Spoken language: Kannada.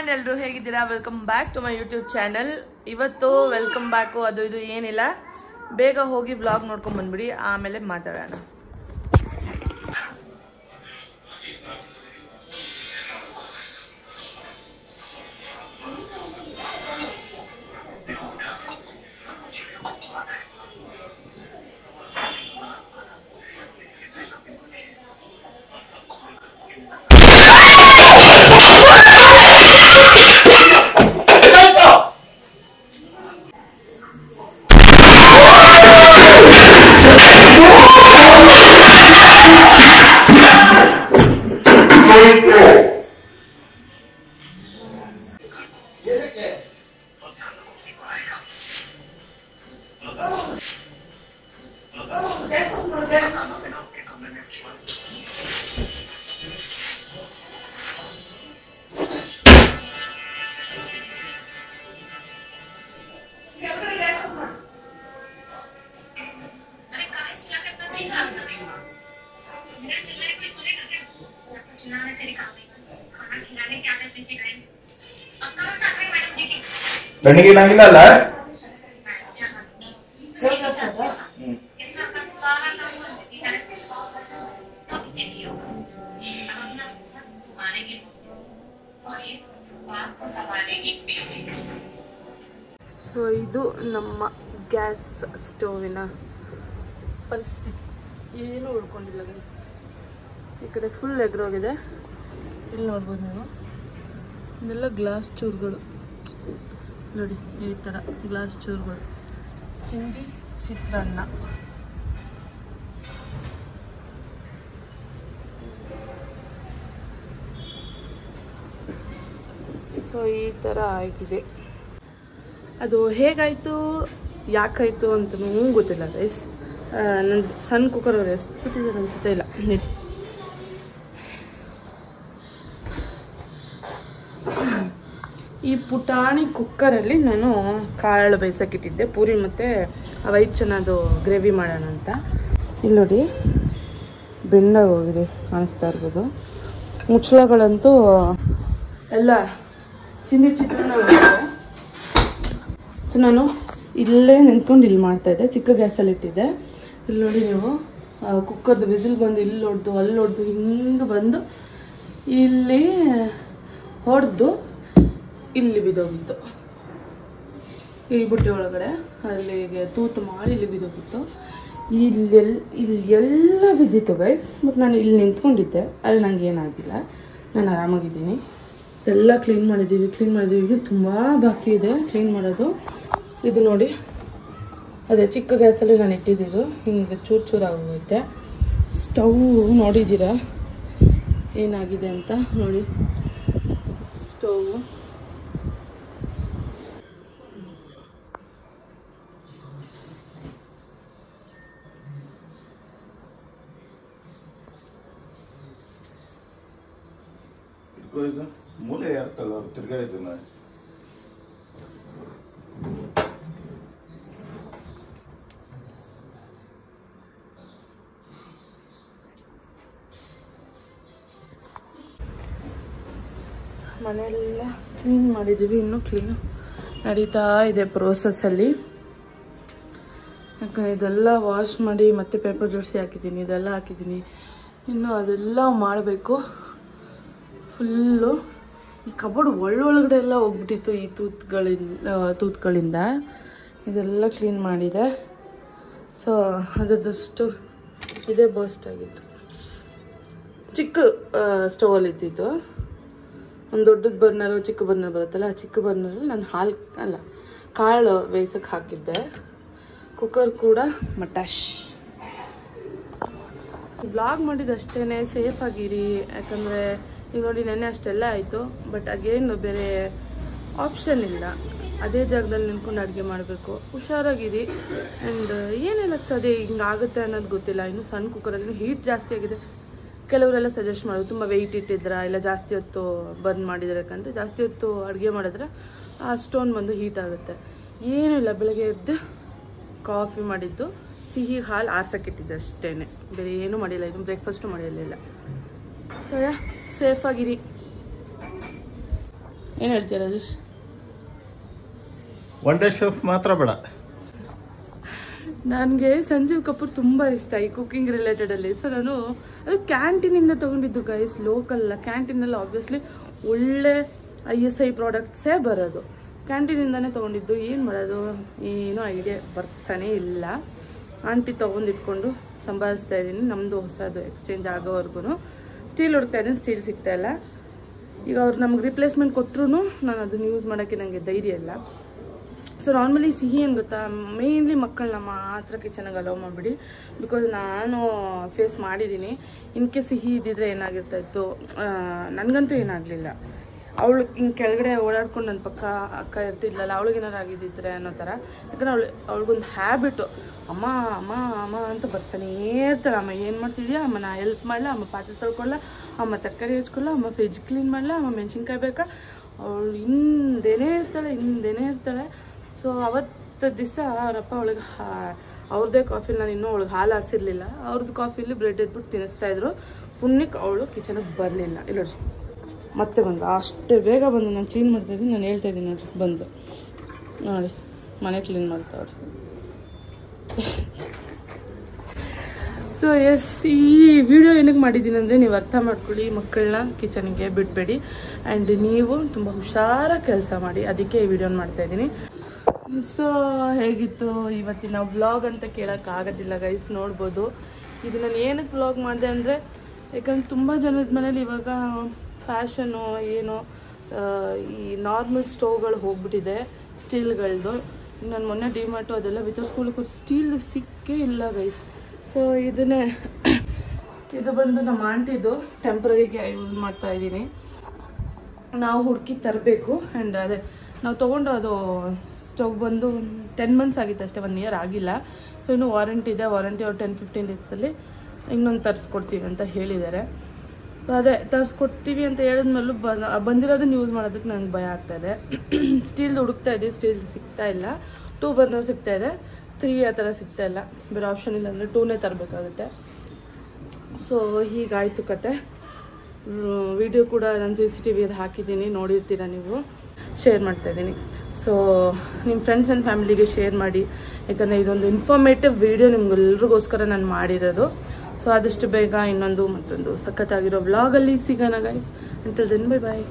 ಎವ್ರಿವನ್, ಎಲ್ಲರೂ ಹೇಗಿದ್ದೀರಾ? Welcome back to my YouTube channel. ಇವತ್ತು ವೆಲ್ಕಮ್ ಬ್ಯಾಕು ಅದು ಇದು ಏನಿಲ್ಲ, ಬೇಗ ಹೋಗಿ ಬ್ಲಾಗ್ ನೋಡ್ಕೊಂಡ್ ಬಂದ್ಬಿಡಿ, ಆಮೇಲೆ ಮಾತಾಡೋಣ. ಬೆಣ್ಣಿಗೆ ನಂಗಿಲ್ಲ ಅಲ್ಲ ಸೊ ಇದು ನಮ್ಮ ಗ್ಯಾಸ್ ಸ್ಟೋವಿನ ಪರಿಸ್ಥಿತಿ. ಏನು ಉಳ್ಕೊಂಡಿಲ್ಲ ಗೈಸ್. ಈ ಕಡೆ ಫುಲ್ ಎಗ್ರೋಗಿದೆ. ಇಲ್ಲಿ ನೋಡ್ಬೋದು ನೀವು, ಇದೆಲ್ಲ ಗ್ಲಾಸ್ ಚೂರುಗಳು ನೋಡಿ, ಈ ಥರ ಗ್ಲಾಸ್ ಚೂರುಗಳು. ಚಿಂದಿ ಚಿತ್ರಾನ್ನ. ಸೊ ಈ ಥರ ಆಗಿದೆ. ಅದು ಹೇಗಾಯಿತು ಯಾಕಾಯಿತು ಅಂತ ಗೊತ್ತಿಲ್ಲ ಗೈಸ್. ನನ್ನ ಸಣ್ಣ ಕುಕ್ಕರ್ ಅವ್ರು ಎಷ್ಟು ಬಿಟ್ಟಿದ್ದಾರೆ ಅನ್ಸುತ್ತೆ. ಇಲ್ಲ, ಈ ಪುಟಾಣಿ ಕುಕ್ಕರಲ್ಲಿ ನಾನು ಕಾಳು ಬೇಯಿಸೋಕ್ಕಿಟ್ಟಿದ್ದೆ, ಪೂರಿ ಮತ್ತು ವೈಟ್ ಚೆನ್ನಾದು ಗ್ರೇವಿ ಮಾಡೋಣ ಅಂತ. ಇಲ್ಲಿ ನೋಡಿ, ಬೆಂಡಾಗಿ ಹೋಗಿದೆ, ಕಾಣಿಸ್ತಾ ಇರ್ಬೋದು. ಮುಚ್ಚಳಗಳಂತೂ ಎಲ್ಲ ಚಿಂದಿ ಚಿತ್ರಾನ್ನ. ಸೊ ನಾನು ಇಲ್ಲೇ ನಿಂತ್ಕೊಂಡು ಇಲ್ಲಿ ಮಾಡ್ತಾಯಿದ್ದೆ, ಚಿಕ್ಕ ಗ್ಯಾಸಲ್ಲಿ ಇಟ್ಟಿದ್ದೆ. ಇಲ್ಲಿ ನೋಡಿ ನೀವು, ಕುಕ್ಕರ್ದು ವಿಸಿಲ್ ಬಂದು ಇಲ್ಲಿ ಹೊಡೆದು ಅಲ್ಲಿ ಹೊಡೆದು ಹಿಂಗೆ ಬಂದು ಇಲ್ಲಿ ಹೊಡೆದು ಇಲ್ಲಿ ಬಿದ್ದೋಗಿತ್ತು. ಈ ಬುಟ್ಟಿ ಒಳಗಡೆ ಅಲ್ಲಿಗೆ ತೂತು ಮಾಡಿ ಇಲ್ಲಿ ಬಿದ್ದೋಗಿತ್ತು. ಇಲ್ಲಿ ಎಲ್ಲ ಬಿದ್ದಿತ್ತು ಗೈಸ್. ಮತ್ತು ನಾನು ಇಲ್ಲಿ ನಿಂತ್ಕೊಂಡಿದ್ದೆ, ಅಲ್ಲಿ ನಂಗೆ ಏನಾಗಿಲ್ಲ, ನಾನು ಆರಾಮಾಗಿದ್ದೀನಿ. ಎಲ್ಲ ಕ್ಲೀನ್ ಮಾಡಿದ್ದೀವಿ. ಇನ್ನೂ ತುಂಬ ಬಾಕಿ ಇದೆ ಕ್ಲೀನ್ ಮಾಡೋದು. ಇದು ನೋಡಿ, ಅದೇ ಚಿಕ್ಕ ಗ್ಯಾಸಲ್ಲಿ ನಾನು ಇಟ್ಟಿದ್ದು ಹಿಂಗೆ ಚೂರು ಚೂರು ಆಗೋಗೈತೆ. ಸ್ಟವ್ ನೋಡಿದ್ದೀರಾ ಏನಾಗಿದೆ ಅಂತ ನೋಡಿ. ಸ್ಟವ್ ಮೂಲೆ ಯಾರ್ತಲ್ಲ ತಿರ್ಗಾ ಇದನ್ನ ಮನೆಯೆಲ್ಲ ಕ್ಲೀನ್ ಮಾಡಿದ್ದೀವಿ. ಇನ್ನೂ ಕ್ಲೀನ್ ನಡೀತಾ ಇದೆ ಪ್ರೋಸೆಸ್ಸಲ್ಲಿ. ಯಾಕಂದರೆ ಇದೆಲ್ಲ ವಾಶ್ ಮಾಡಿ ಮತ್ತೆ ಪೇಪರ್ ಜೋಡಿಸಿ ಹಾಕಿದ್ದೀನಿ, ಇದೆಲ್ಲ ಹಾಕಿದ್ದೀನಿ. ಇನ್ನು ಅದೆಲ್ಲ ಮಾಡಬೇಕು. ಫುಲ್ಲು ಈ ಕಬೋರ್ಡ್ ಒಳಗಡೆ ಎಲ್ಲ ಹೋಗ್ಬಿಟ್ಟಿತ್ತು ಈ ತೂತ್ಗಳಿಂದ. ಇದೆಲ್ಲ ಕ್ಲೀನ್ ಮಾಡಿದೆ. ಸೊ ಅದರದಷ್ಟು ಇದೇ ಬರ್ಸ್ಟ್ ಆಗಿತ್ತು. ಚಿಕ್ಕ ಸ್ಟವಲ್ಲಿ ಇದ್ದಿತ್ತು. ಒಂದು ದೊಡ್ಡದು ಬರ್ನರು ಚಿಕ್ಕ ಬರ್ನರ್ ಬರುತ್ತಲ್ಲ, ಆ ಚಿಕ್ಕ ಬರ್ನರಲ್ಲಿ ನಾನು ಕಾಳು ಬೇಯಿಸೋಕ್ಕೆ ಹಾಕಿದ್ದೆ. ಕುಕ್ಕರ್ ಕೂಡ ಮಟಾಶ್. ಬ್ಲಾಗ್ ಮಾಡಿದಷ್ಟೇ ಸೇಫಾಗಿರಿ. ಯಾಕಂದರೆ ಈಗ ನೋಡಿ, ನೆನ್ನೆ ಅಷ್ಟೆಲ್ಲ ಆಯಿತು. ಬಟ್ ಅಗೇನು ಬೇರೆ ಆಪ್ಷನ್ ಇಲ್ಲ. ಅದೇ ಜಾಗದಲ್ಲಿ ನಿಂತ್ಕೊಂಡು ಅಡುಗೆ ಮಾಡಬೇಕು. ಹುಷಾರಾಗಿರಿ. ಆ್ಯಂಡ್ ಏನೆಲ್ಲ ಅದೇ ಹಿಂಗಾಗುತ್ತೆ ಅನ್ನೋದು ಗೊತ್ತಿಲ್ಲ. ಇನ್ನು ಸಣ್ಣ ಕುಕ್ಕರಲ್ಲಿ ಹೀಟ್ ಜಾಸ್ತಿ ಆಗಿದೆ. ಕೆಲವರೆಲ್ಲ ಸಜೆಸ್ಟ್ ಮಾಡೋದು ತುಂಬ ವೆಯ್ಟ್ ಇಟ್ಟಿದ್ರ, ಇಲ್ಲ ಜಾಸ್ತಿ ಹೊತ್ತು ಬರ್ನ್ ಮಾಡಿದ್ರೆ. ಯಾಕಂದರೆ ಜಾಸ್ತಿ ಹೊತ್ತು ಅಡುಗೆ ಮಾಡಿದ್ರೆ ಆ ಸ್ಟೋನ್ ಬಂದು ಹೀಟ್ ಆಗುತ್ತೆ. ಏನೂ ಇಲ್ಲ, ಬೆಳಗ್ಗೆ ಎದ್ದು ಕಾಫಿ ಮಾಡಿದ್ದು, ಸಿಹಿ ಹಾಲು ಆರ್ಸಕ್ಕಿಟ್ಟಿದ್ದೆ ಅಷ್ಟೇ, ಬೇರೆ ಏನೂ ಮಾಡಿಲ್ಲ. ಇದು ಬ್ರೇಕ್ಫಾಸ್ಟು ಮಾಡಿರಲಿಲ್ಲ. ಸೊ ಸೇಫಾಗಿರಿ. ಏನು ಹೇಳ್ತೀಯ ರಾಜೇಶ್? ಒನ್ ಡೇ ಶೆಫ್ ಮಾತ್ರ ಬೇಡ. ನನಗೆ ಸಂಜೀವ್ ಕಪೂರ್ ತುಂಬ ಇಷ್ಟ ಈ ಕುಕಿಂಗ್ ರಿಲೇಟೆಡಲ್ಲಿ. ಸೊ ನಾನು ಅದು ಕ್ಯಾಂಟೀನಿಂದ ತೊಗೊಂಡಿದ್ದು ಗೈಸ್, ಲೋಕಲ್ ಅಲ್ಲ. ಕ್ಯಾಂಟೀನಲ್ಲಿ ಆಬ್ವಿಯಸ್ಲಿ ಒಳ್ಳೆ ISI ಪ್ರಾಡಕ್ಟ್ಸೇ ಬರೋದು. ಕ್ಯಾಂಟೀನಿಂದನೇ ತೊಗೊಂಡಿದ್ದು. ಏನು ಮಾಡೋದು, ಏನೂ ಐಡಿಯಾ ಬರ್ತಾನೆ ಇಲ್ಲ. ಆಂಟಿ ತೊಗೊಂಡಿಟ್ಕೊಂಡು ಸಂಭಾಳಿಸ್ತಾ ಇದ್ದೀನಿ. ನಮ್ಮದು ಹೊಸದು ಎಕ್ಸ್ಚೇಂಜ್ ಆಗೋವರೆಗೂ ಸ್ಟೀಲ್ ಹುಡುಕ್ತಾ ಇದ್ದೀನಿ, ಸ್ಟೀಲ್ ಸಿಗ್ತಾ ಇಲ್ಲ. ಈಗ ಅವ್ರು ನಮ್ಗೆ ರಿಪ್ಲೇಸ್ಮೆಂಟ್ ಕೊಟ್ಟರು ನಾನು ಅದನ್ನು ಯೂಸ್ ಮಾಡೋಕ್ಕೆ ನನಗೆ ಧೈರ್ಯ ಇಲ್ಲ. ಸೊ ನಾರ್ಮಲಿ ಸಿಹಿ ಏನು ಗೊತ್ತಾ, ಮೇನ್ಲಿ ಮಕ್ಕಳನ್ನ ಮಾತ್ರ ಕಿಚನಾಗ ಅಲೋ ಮಾಡಿಬಿಡಿ. ಬಿಕಾಸ್ ನಾನು ಫೇಸ್ ಮಾಡಿದ್ದೀನಿ. ಇನ್ಕೆ ಸಿಹಿ ಇದ್ದಿದ್ರೆ ಏನಾಗಿರ್ತಾ ಇತ್ತು, ನನಗಂತೂ ಏನಾಗಲಿಲ್ಲ. ಅವಳು ಹಿಂಗೆ ಕೆಳಗಡೆ ಓಡಾಡ್ಕೊಂಡು ನನ್ನ ಪಕ್ಕ ಅಕ್ಕ ಇರ್ತಿದ್ಲಲ್ಲ, ಅವಳಿಗೇನಾರು ಆಗಿದ್ದಿದ್ರೆ ಅನ್ನೋ ಥರ. ಯಾಕಂದರೆ ಅವಳಿಗೊಂದು ಹ್ಯಾಬಿಟು, ಅಮ್ಮ ಅಮ್ಮ ಅಮ್ಮ ಅಂತ ಬರ್ತಾನೆ ಇರ್ತಾಳೆ. ಅಮ್ಮ ಏನು ಮಾಡ್ತಿದ್ಯಾ, ಅಮ್ಮ ನಾ ಹೆಲ್ಪ್ ಮಾಡಲ, ಅಮ್ಮ ಪಾತ್ರೆ ತೊಳ್ಕೊಳ್ಳ, ಅಮ್ಮ ತರಕಾರಿ ಹಚ್ಕೊಳ್ಳ, ಅಮ್ಮ ಫ್ರಿಜ್ ಕ್ಲೀನ್ ಮಾಡಲ, ಅಮ್ಮ ಮೆಣಸಿನ್ಕಾಯಿ ಬೇಕಾ, ಅವಳು ಹಿಂದೇನೇ ಇರ್ತಾಳೆ. ಸೊ ಅವತ್ತು ದಿವಸ ಅವರಪ್ಪ ಅವಳಿಗೆ ಅವ್ರದ್ದೇ ಕಾಫಿಲಿ, ನಾನು ಇನ್ನೂ ಅವಳಿಗೆ ಹಾಲು ಹಾರಿಸಿರ್ಲಿಲ್ಲ, ಅವ್ರದ್ದು ಕಾಫಿಲಿ ಬ್ರೆಡ್ ಎದ್ಬಿಟ್ಟು ತಿನ್ನಿಸ್ತಾಯಿದ್ರು. ಪುಣ್ಯಕ್ಕೆ ಅವಳು ಕಿಚನಿಗೆ ಬರಲಿಲ್ಲ. ಇಲ್ಲ ನೋಡ್ರಿ, ಮತ್ತೆ ಬಂದು ಅಷ್ಟೇ ಬೇಗ ಬಂದು ನಾನು ಕ್ಲೀನ್ ಮಾಡ್ತಾಯಿದ್ದೀನಿ. ನಾನು ಹೇಳ್ತಾಯಿದ್ದೀನಿ ನೋಡ್ರಿ, ಬಂದು ನೋಡಿ ಮನೆ ಕ್ಲೀನ್ ಮಾಡ್ತಾವ್ರಿ. ಸೊ ಎಸ್, ಈ ವಿಡಿಯೋ ಏನಕ್ಕೆ ಮಾಡಿದ್ದೀನಿ ಅಂದರೆ, ನೀವು ಅರ್ಥ ಮಾಡ್ಕೊಳ್ಳಿ, ಮಕ್ಕಳನ್ನ ಕಿಚನ್ಗೆ ಬಿಡಬೇಡಿ. ಆ್ಯಂಡ್ ನೀವು ತುಂಬ ಹುಷಾರಾಗಿ ಕೆಲಸ ಮಾಡಿ, ಅದಕ್ಕೆ ಈ ವಿಡಿಯೋನ ಮಾಡ್ತಾಯಿದ್ದೀನಿ. ಸೊ ಹೇಗಿತ್ತು ಇವತ್ತಿನ ವ್ಲಾಗ್ ಅಂತ ಕೇಳೋಕ್ಕಾಗೋದಿಲ್ಲ ಗೈಸ್. ನೋಡ್ಬೋದು ಇದು ನಾನು ಏನಕ್ಕೆ ವ್ಲಾಗ್ ಮಾಡಿದೆ ಅಂದರೆ, ಯಾಕಂದ್ರೆ ತುಂಬ ಜನದ ಮನೇಲಿ ಇವಾಗ ಫ್ಯಾಷನು ಏನೋ ಈ ನಾರ್ಮಲ್ ಸ್ಟೋವ್ಗಳು ಹೋಗ್ಬಿಟ್ಟಿದೆ ಸ್ಟೀಲ್ಗಳದ್ದು. ನಾನು ಮೊನ್ನೆ ಡಿಮಾರ್ಟು ಅದೆಲ್ಲ ವಿಚಾರಿಸ್ಕೊಳ್ಳೋಕೆ ಸ್ಟೀಲ್ ಸಿಕ್ಕೇ ಇಲ್ಲ ಗೈಸ್. ಸೊ ಇದು ಬಂದು ನಮ್ಮ ಆಂಟಿದು ಟೆಂಪ್ರರಿಗೆ ಯೂಸ್ ಮಾಡ್ತಾಯಿದ್ದೀನಿ. ನಾವು ಹುಡುಕಿ ತರಬೇಕು. ಆ್ಯಂಡ್ ಅದೇ ನಾವು ತೊಗೊಂಡು ಅದು ಸ್ಟವ್ ಬಂದು 10 months ಆಗಿತ್ತು ಅಷ್ಟೇ, 1 year ಆಗಿಲ್ಲ. ಸೊ ಇನ್ನೂ ವಾರಂಟಿ ಇದೆ. ವಾರಂಟಿ ಅವ್ರು 10-15 daysಲ್ಲಿ ಇನ್ನೊಂದು ತರಿಸ್ಕೊಡ್ತೀವಿ ಅಂತ ಹೇಳಿದ್ದಾರೆ. ಸೊ ಅದೇ ತರಿಸ್ಕೊಡ್ತೀವಿ ಅಂತ ಹೇಳಿದ್ಮೇಲೂ ಬಂದಿರೋದನ್ನ ಯೂಸ್ ಮಾಡೋದಕ್ಕೆ ನನಗೆ ಭಯ ಆಗ್ತಾಯಿದೆ. ಸ್ಟೀಲ್ದು ಹುಡುಕ್ತಾ ಇದೆ, ಸ್ಟೀಲ್ ಸಿಗ್ತಾ ಇಲ್ಲ. 2 burner ಸಿಗ್ತಾ ಇದೆ, 3 ಆ ಥರ ಸಿಗ್ತಾ ಇಲ್ಲ. ಬೇರೆ ಆಪ್ಷನ್ ಇಲ್ಲ ಅಂದರೆ 2ನೇ ತರಬೇಕಾಗುತ್ತೆ. ಸೊ ಹೀಗಾಯಿತು ಕತೆ. ವಿಡಿಯೋ ಕೂಡ ನಾನು CCTV ಹಾಕಿದ್ದೀನಿ, ನೋಡಿರ್ತೀರ ನೀವು. ಶೇರ್ ಮಾಡ್ತಾಯಿದ್ದೀನಿ. ಸೊ ನಿಮ್ಮ ಫ್ರೆಂಡ್ಸ್ ಆ್ಯಂಡ್ ಫ್ಯಾಮಿಲಿಗೆ ಶೇರ್ ಮಾಡಿ, ಯಾಕಂದರೆ ಇದೊಂದು ಇನ್ಫಾರ್ಮೇಟಿವ್ ವಿಡಿಯೋ ನಿಮ್ಗೆಲ್ರಿಗೋಸ್ಕರ ನಾನು ಮಾಡಿರೋದು. ಸೊ ಆದಷ್ಟು ಬೇಗ ಇನ್ನೊಂದು ಮತ್ತೊಂದು ಸಖತ್ತಾಗಿರೋ ವ್ಲಾಗಲ್ಲಿ ಸಿಗೋಣ ಗೈಸ್. ಅಂಟಿಲ್ ದೆನ್ ಬೈ ಬಾಯ್.